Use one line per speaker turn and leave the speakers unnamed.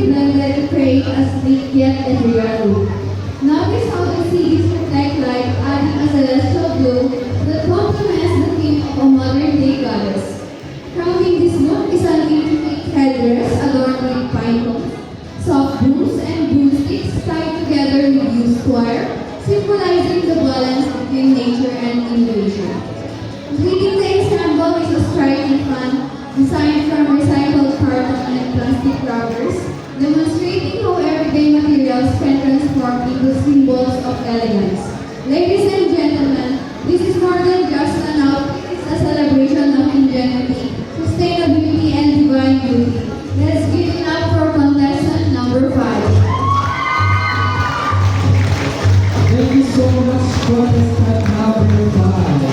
blended, create a sleek yet ethereal look. Notice how the seeds reflect light, adding a celestial glow that complements the theme of a modern-day goddess. Crowning this look is an intricate headdress adorned with pine cones, soft brooms, and broomsticks tied together with used wire, symbolizing the balance between nature and innovation. Completing the ensemble is a striking fan designed from recycled carton and plastic wrappers, demonstrating how everyday materials can transform into symbols of elegance. Ladies and gentlemen, this is more than just an outfit, it's a celebration of ingenuity, sustainability, and divine beauty. Let's give it up for contestant number 5.
Thank you so much, contestant number 5.